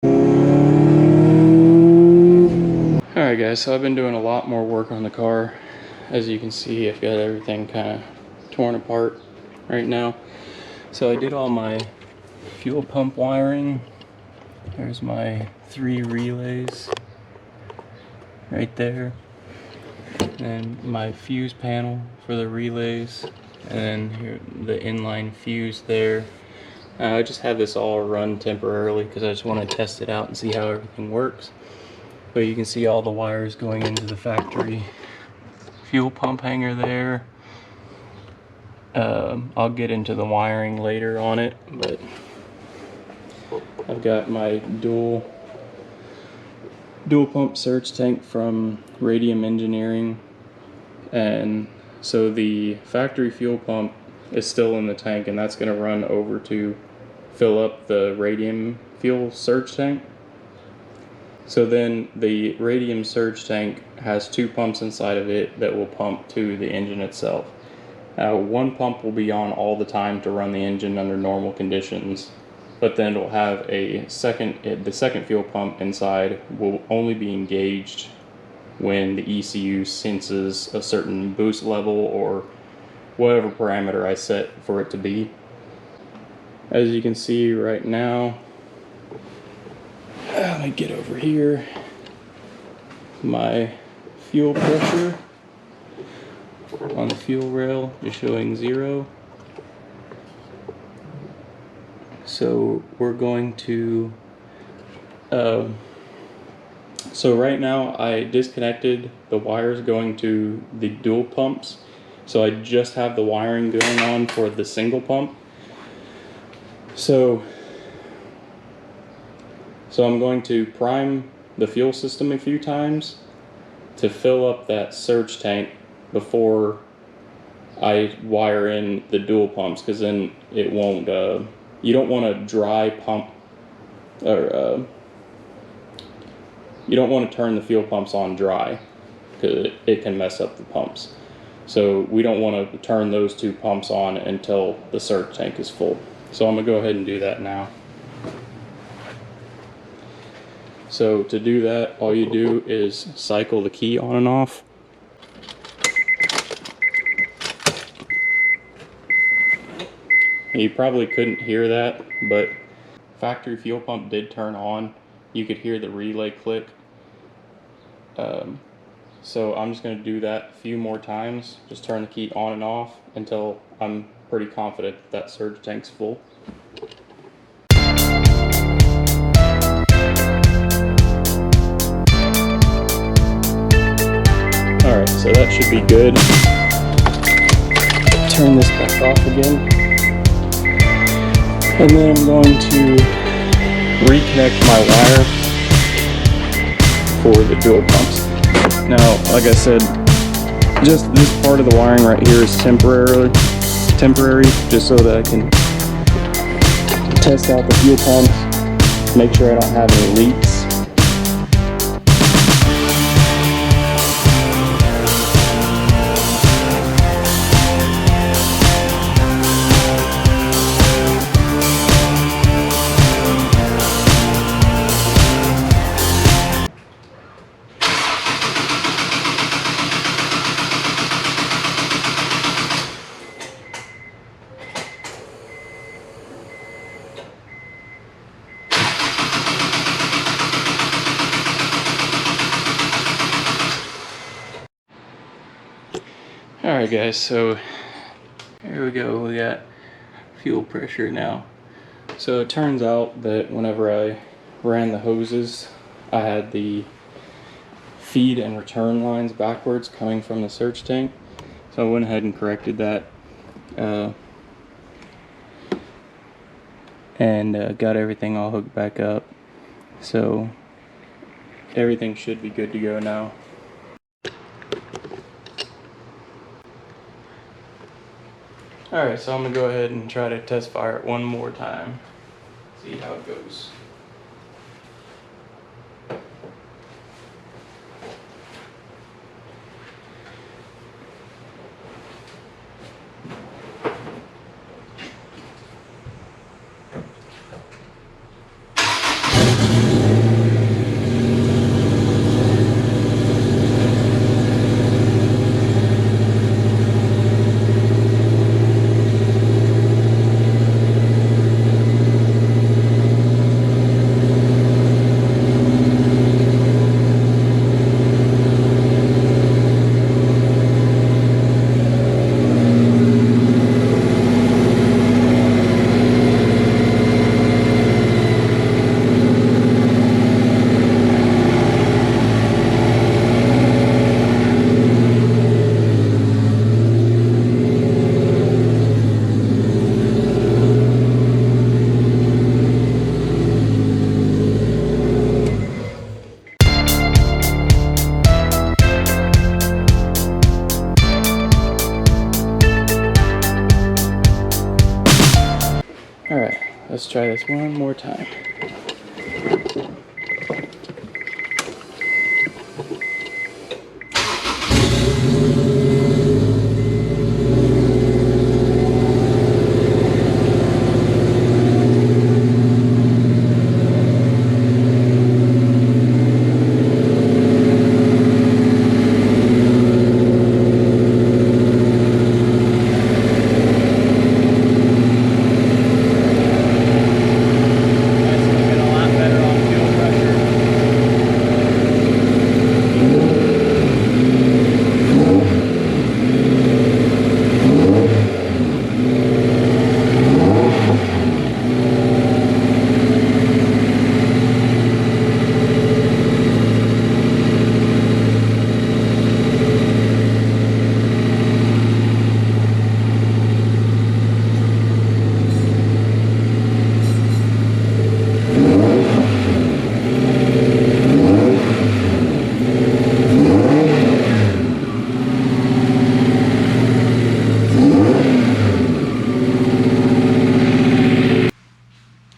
Alright guys, so I've been doing a lot more work on the car. As you can see, I've got everything kind of torn apart right now. So I did all my fuel pump wiring. There's my 3 relays right there. And my fuse panel for the relays. And then here, the inline fuse there. I just had this all run temporarily because I just want to test it out and see how everything works. But you can see all the wires going into the factory fuel pump hanger there. I'll get into the wiring later on it, but I've got my dual pump surge tank from Radium Engineering, and so the factory fuel pump is still in the tank, and that's going to run over to fill up the radium fuel surge tank. So then the radium surge tank has 2 pumps inside of it that will pump to the engine itself. One pump will be on all the time to run the engine under normal conditions, but then it'll have the second fuel pump inside will only be engaged when the ECU senses a certain boost level or whatever parameter I set for it to be. As you can see right now, let me get over here. My fuel pressure on the fuel rail is showing 0. So we're going to, so right now I disconnected the wires going to the dual pumps. So I just have the wiring going on for the single pump. So I'm going to prime the fuel system a few times to fill up that surge tank before I wire in the dual pumps, because then it won't, you don't want to dry pump, or you don't want to turn the fuel pumps on dry, because it can mess up the pumps. So we don't want to turn those 2 pumps on until the surge tank is full. So I'm going to go ahead and do that now. So to do that, all you do is cycle the key on and off. You probably couldn't hear that, but factory fuel pump did turn on. You could hear the relay click. So I'm just going to do that a few more times. Just turn the key on and off until I'm pretty confident that surge tank's full. Alright, so that should be good. Turn this back off again. And then I'm going to reconnect my wire for the dual pumps. Now, like I said, just this part of the wiring right here is temporary, just so that I can test out the fuel pumps, make sure I don't have any leaks. Alright guys, so here we go, we got fuel pressure now. So it turns out that whenever I ran the hoses, I had the feed and return lines backwards coming from the surge tank. So I went ahead and corrected that and got everything all hooked back up. So everything should be good to go now. Alright, so I'm going to go ahead and try to test fire it one more time. See how it goes. Let's try this one more time.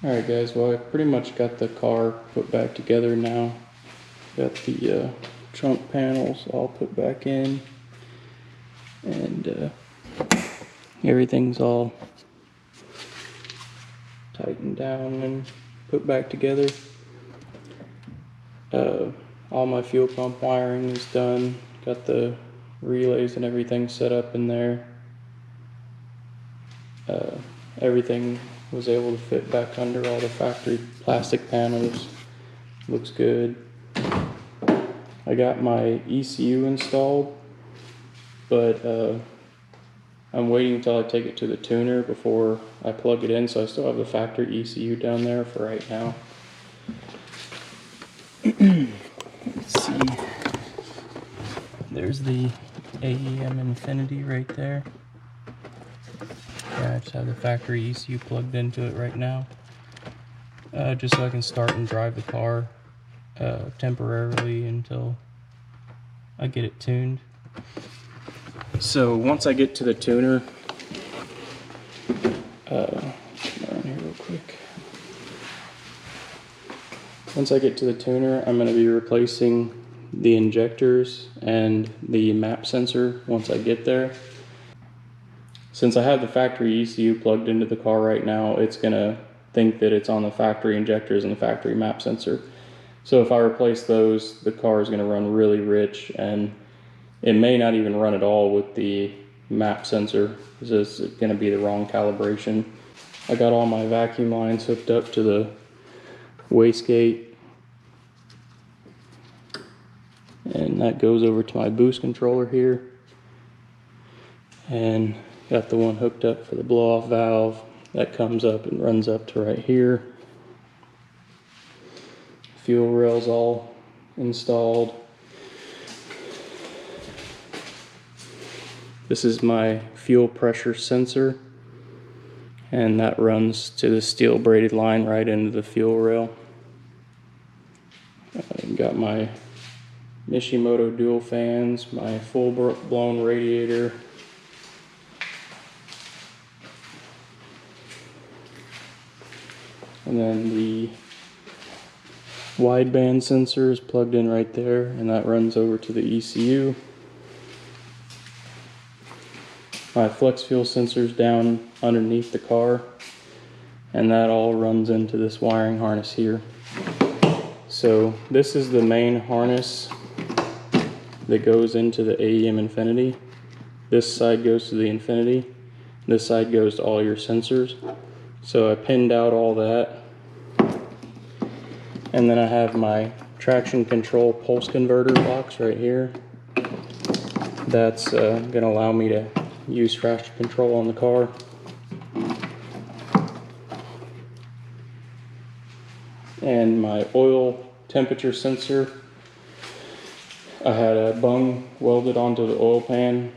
Alright guys, well I pretty much got the car put back together now. Got the trunk panels all put back in, and everything's all tightened down and put back together. All my fuel pump wiring is done. Got the relays and everything set up in there. Everything was able to fit back under all the factory plastic panels. Looks good. I got my ECU installed, but I'm waiting until I take it to the tuner before I plug it in, so I still have the factory ECU down there for right now. Let's see. There's the AEM Infinity right there. Yeah, I just have the factory ECU plugged into it right now, just so I can start and drive the car temporarily until I get it tuned. So once I get to the tuner, come on here real quick. Once I get to the tuner, I'm going to be replacing the injectors and the map sensor once I get there. Since I have the factory ECU plugged into the car right now, it's going to think that it's on the factory injectors and the factory map sensor. So if I replace those, the car is going to run really rich, and it may not even run at all with the map sensor because it's going to be the wrong calibration. I got all my vacuum lines hooked up to the wastegate, and that goes over to my boost controller here, and got the one hooked up for the blow-off valve that comes up and runs up to right here. Fuel rails all installed. This is my fuel pressure sensor, and that runs to the steel braided line right into the fuel rail. Got my Mishimoto dual fans, my full-blown radiator, and then the wideband sensor is plugged in right there, and that runs over to the ECU. My flex fuel sensor's down underneath the car, and that all runs into this wiring harness here. So this is the main harness that goes into the AEM Infinity. This side goes to the Infinity. This side goes to all your sensors. So I pinned out all that. And then I have my traction control pulse converter box right here. That's going to allow me to use traction control on the car. And my oil temperature sensor, I had a bung welded onto the oil pan,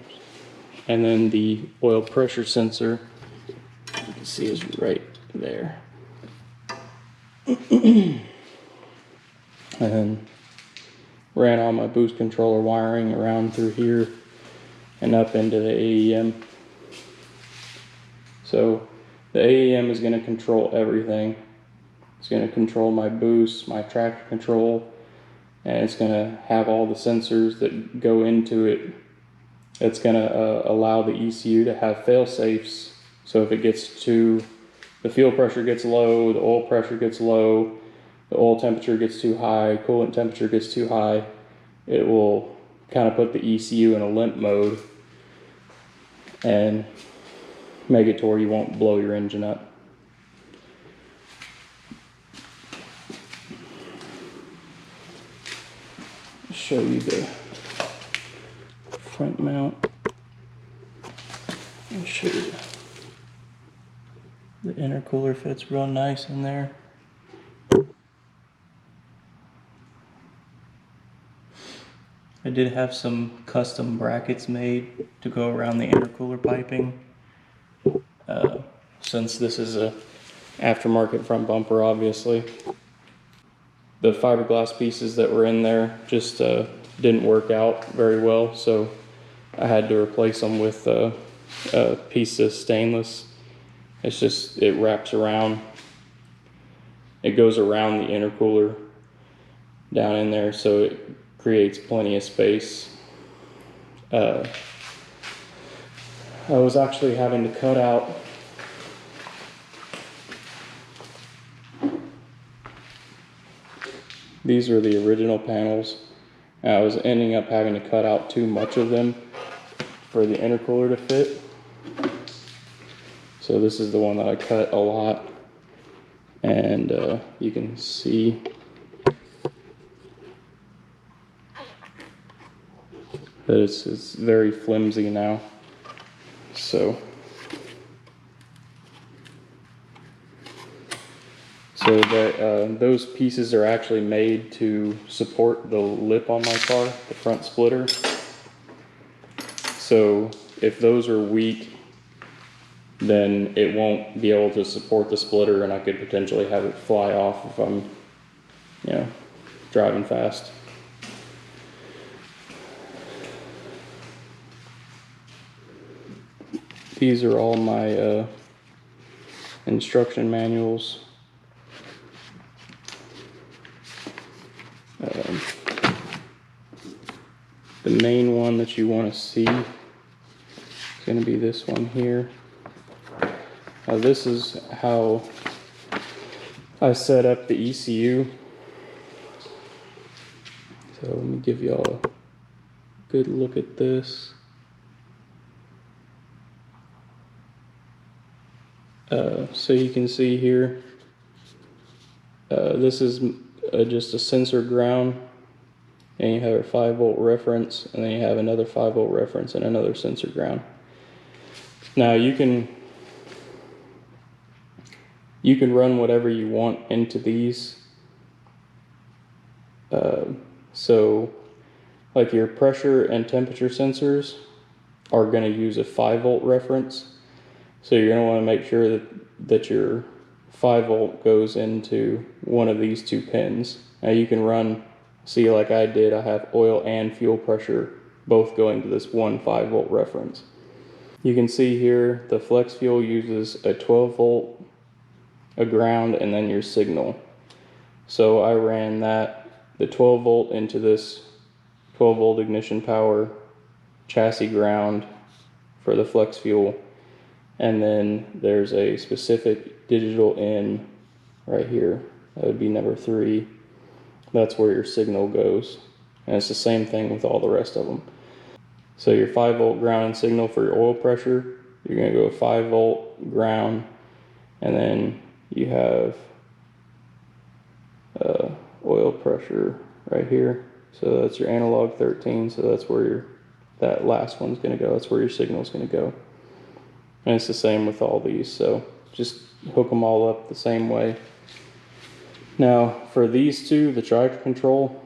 and then the oil pressure sensor, you can see, is right there. And then ran all my boost controller wiring around through here and up into the AEM. So The AEM is going to control everything. It's going to control my boost, my tractor control, and it's going to have all the sensors that go into it. It's going to allow the ECU to have fail safes. So if it gets to, the fuel pressure gets low, the oil pressure gets low, the oil temperature gets too high, coolant temperature gets too high, it will kind of put the ECU in a limp mode and make it to where you won't blow your engine up. Show you the front mount and show you the intercooler fits real nice in there. I did have some custom brackets made to go around the intercooler piping. Since this is a aftermarket front bumper, obviously. The fiberglass pieces that were in there just didn't work out very well, so I had to replace them with a piece of stainless. It's just, it wraps around, it goes around the intercooler down in there, so it creates plenty of space. I was actually having to cut out these were the original panels. I was ending up having to cut out too much of them for the intercooler to fit. So this is the one that I cut a lot, and you can see that it's very flimsy now. So that those pieces are actually made to support the lip on my car, the front splitter. So if those are weak, then it won't be able to support the splitter, and I could potentially have it fly off if I'm, you know, driving fast. These are all my instruction manuals. The main one that you want to see is going to be this one here. This is how I set up the ECU. So let me give y'all a good look at this. So you can see here, this is just a sensor ground, and you have a 5-volt reference, and then you have another 5-volt reference and another sensor ground. Now you can run whatever you want into these. So like your pressure and temperature sensors are going to use a 5-volt reference. So you're going to want to make sure that your 5-volt goes into one of these two pins. Now you can run, see like I did, I have oil and fuel pressure both going to this one 5-volt reference. You can see here the flex fuel uses a 12-volt, a ground, and then your signal. So I ran the 12-volt into this 12-volt ignition power chassis ground for the flex fuel. And then there's a specific digital in right here. That would be number 3. That's where your signal goes. And it's the same thing with all the rest of them. So your 5-volt ground and signal for your oil pressure, you're going to go 5-volt ground, and then you have oil pressure right here. So that's your analog 13. So that's where that last one's going to go. That's where your signal's going to go. And it's the same with all these, so just hook them all up the same way. Now for these two, the tractor control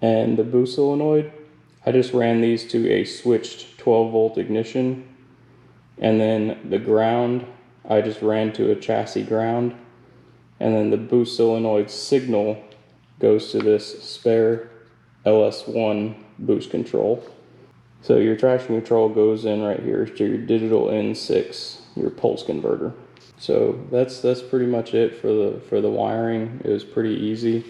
and the boost solenoid, I just ran these to a switched 12-volt ignition, and then the ground I just ran to a chassis ground, and then the boost solenoid signal goes to this spare LS1 boost control. So your traction control goes in right here to your digital N6, your pulse converter. So that's pretty much it for the wiring. It was pretty easy.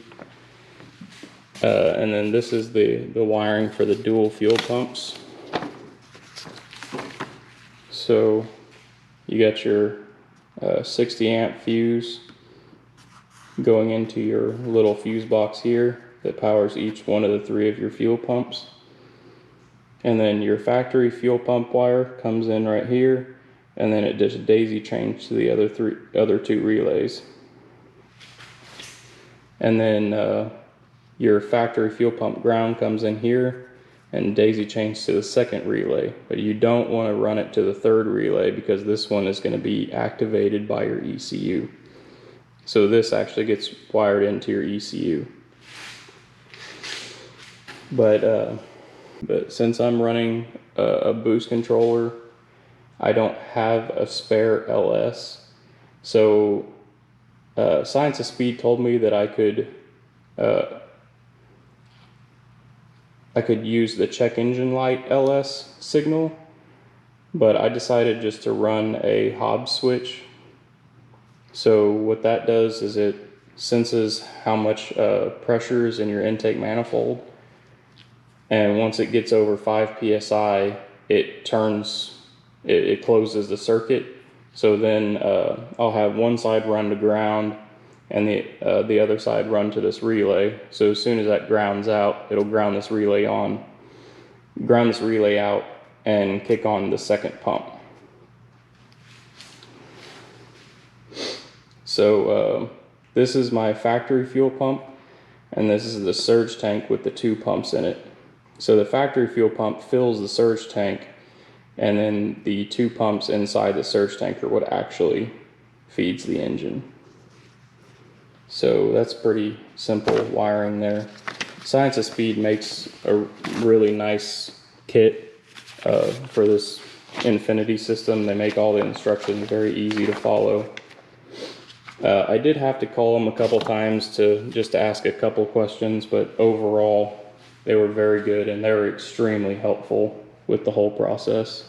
And then this is the wiring for the dual fuel pumps. So you got your 60 amp fuse going into your little fuse box here that powers each one of the 3 of your fuel pumps. And then your factory fuel pump wire comes in right here, and then it just daisy chains to the other 2 relays. And then your factory fuel pump ground comes in here and daisy chains to the 2nd relay, but you don't want to run it to the 3rd relay because this one is going to be activated by your ECU. So this actually gets wired into your ECU. But since I'm running a boost controller, I don't have a spare LS. So Science of Speed told me that I could use the check engine light LS signal, but I decided just to run a Hobbs switch. So what that does is it senses how much pressure is in your intake manifold, and once it gets over 5 psi, it closes the circuit. So then I'll have one side run to ground and the other side run to this relay. So as soon as that grounds out, it'll ground this relay out and kick on the 2nd pump. So this is my factory fuel pump, and this is the surge tank with the 2 pumps in it. So the factory fuel pump fills the surge tank, and then the 2 pumps inside the surge tank are what actually feeds the engine. So that's pretty simple wiring there. Science of Speed makes a really nice kit for this Infinity system. They make all the instructions very easy to follow. I did have to call them a couple times to ask a couple questions, but overall they were very good and they were extremely helpful with the whole process.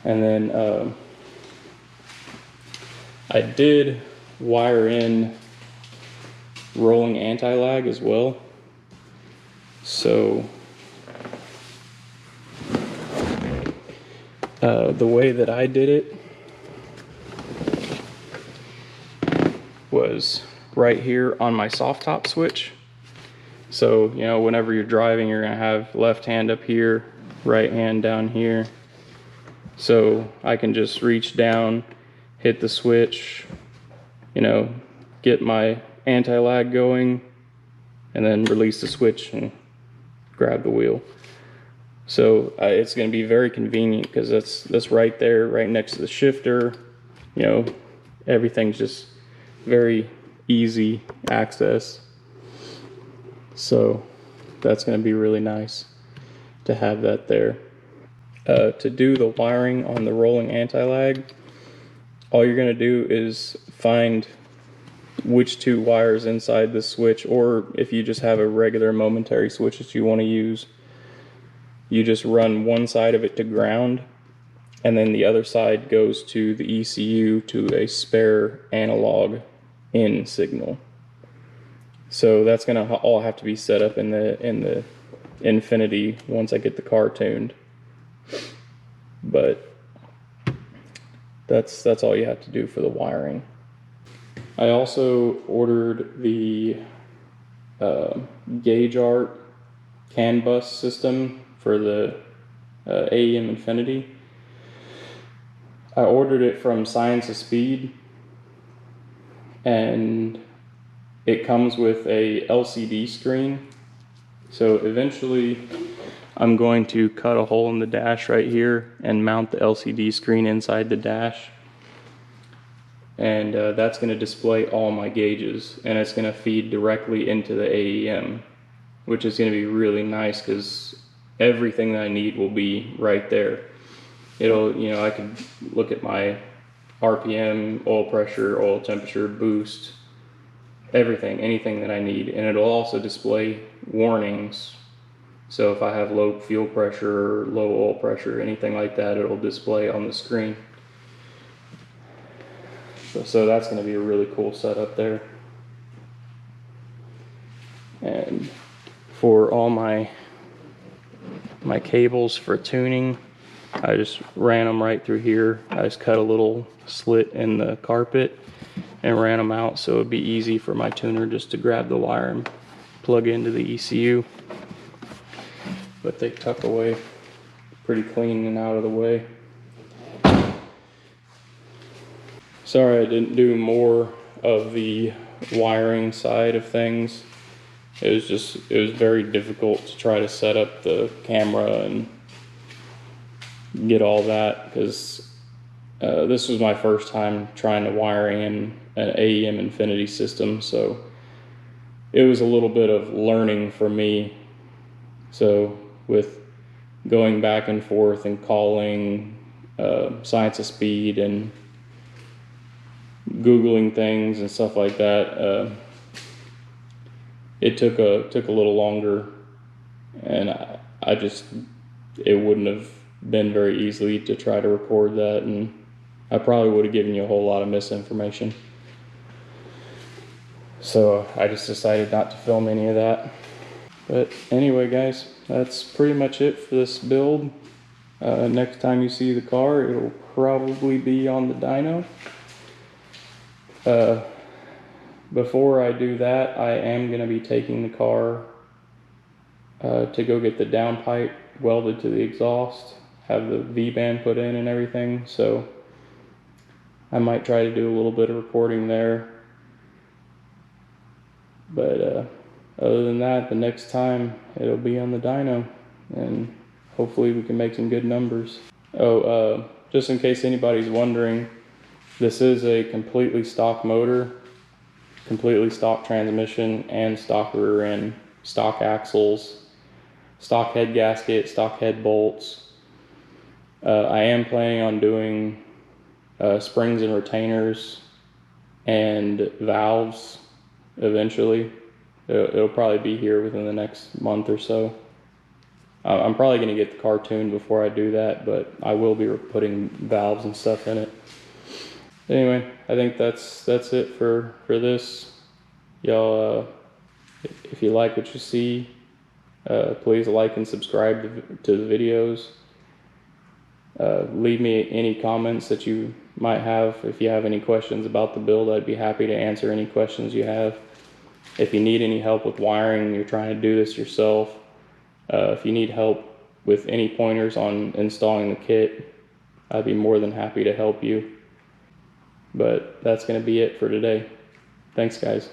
And then I did wire in rolling anti-lag as well. So the way that I did it was right here on my soft top switch. So, you know, whenever you're driving, you're gonna have left hand up here, right hand down here. So I can just reach down, hit the switch, you know, get my anti-lag going, and then release the switch and grab the wheel. So it's going to be very convenient because that's right there, right next to the shifter. You know, everything's just very easy access. So that's going to be really nice to have that there. To do the wiring on the rolling anti-lag, all you're going to do is find which 2 wires inside the switch, or if you just have a regular momentary switch that you want to use, you just run one side of it to ground, and then the other side goes to the ECU to a spare analog in signal. So that's going to all have to be set up in the Infinity once I get the car tuned. But that's all you have to do for the wiring. I also ordered the gauge art CAN bus system for the AEM Infinity. I ordered it from Science of Speed, and it comes with a LCD screen. So eventually I'm going to cut a hole in the dash right here and mount the LCD screen inside the dash. And that's going to display all my gauges, and it's going to feed directly into the AEM, which is going to be really nice because everything that I need will be right there. It'll, you know, I can look at my RPM, oil pressure, oil temperature, boost, everything, anything that I need. And it'll also display warnings So if I have low fuel pressure or low oil pressure, anything like that, it'll display on the screen. So that's going to be a really cool setup there. And for all my cables for tuning, I just ran them right through here. I just cut a little slit in the carpet and ran them out so it'd be easy for my tuner just to grab the wire and plug into the ECU. But they tuck away pretty clean and out of the way. Sorry I didn't do more of the wiring side of things. It was very difficult to try to set up the camera and get all that, because this was my first time trying to wire in an AEM Infinity system, so it was a little bit of learning for me. So with going back and forth and calling Science of Speed and Googling things and stuff like that, it took a little longer, and it wouldn't have been very easily to try to record that, and I probably would have given you a whole lot of misinformation. So I just decided not to film any of that. But anyway guys, that's pretty much it for this build. Next time you see the car, it'll probably be on the dyno. Before I do that, I am going to be taking the car to go get the downpipe welded to the exhaust, have the V-band put in and everything, so I might try to do a little bit of recording there. But other than that, the next time it'll be on the dyno, and hopefully we can make some good numbers. Oh, just in case anybody's wondering, this is a completely stock motor, completely stock transmission, and stock rear end, stock axles, stock head gasket, stock head bolts. I am planning on doing springs and retainers and valves eventually. It'll probably be here within the next month or so. I'm probably going to get the car tuned before I do that, but I will be putting valves and stuff in it. Anyway, I think that's it for this. Y'all, if you like what you see, please like and subscribe to the videos. Leave me any comments that you might have. If you have any questions about the build, I'd be happy to answer any questions you have. If you need any help with wiring, you're trying to do this yourself, if you need help with any pointers on installing the kit, I'd be more than happy to help you. But that's going to be it for today. Thanks guys.